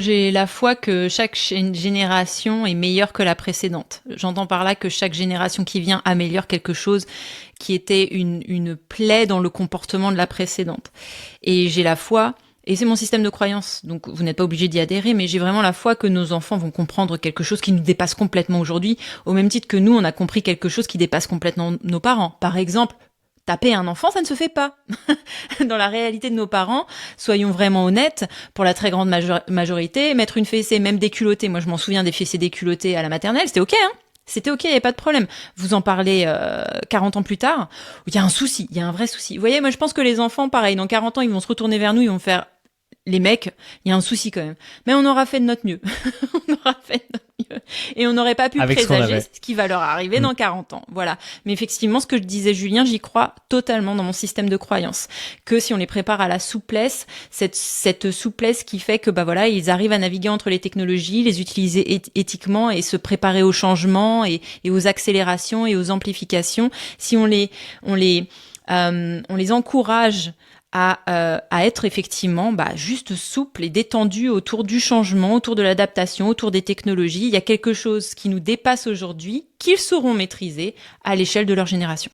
J'ai la foi que chaque génération est meilleure que la précédente. J'entends par là que chaque génération qui vient améliore quelque chose qui était une plaie dans le comportement de la précédente. Et j'ai la foi, et c'est mon système de croyance, donc vous n'êtes pas obligé d'y adhérer, mais j'ai vraiment la foi que nos enfants vont comprendre quelque chose qui nous dépasse complètement aujourd'hui, au même titre que nous, on a compris quelque chose qui dépasse complètement nos parents. Par exemple, taper un enfant, ça ne se fait pas. Dans la réalité de nos parents, soyons vraiment honnêtes, pour la très grande majorité, mettre une fessée, même déculottée, moi je m'en souviens des fessées déculottées à la maternelle, c'était ok, hein. C'était ok, il n'y a pas de problème. Vous en parlez 40 ans plus tard, il y a un souci, il y a un vrai souci. Vous voyez, moi je pense que les enfants, pareil, dans 40 ans, ils vont se retourner vers nous, ils vont faire les mecs, il y a un souci quand même. Mais on aura fait de notre mieux. On aura fait de notre mieux. Et on n'aurait pas pu Avec ce qu'on présager avait. ce qui va leur arriver Mm. dans 40 ans. Voilà. Mais effectivement, ce que je disais, Julien, j'y crois totalement dans mon système de croyance. Que si on les prépare à la souplesse, cette souplesse qui fait que, bah voilà, ils arrivent à naviguer entre les technologies, les utiliser éthiquement et se préparer aux changements et aux accélérations et aux amplifications. Si on les encourage à être effectivement juste souple et détendu autour du changement, autour de l'adaptation, autour des technologies. Il y a quelque chose qui nous dépasse aujourd'hui, qu'ils sauront maîtriser à l'échelle de leur génération.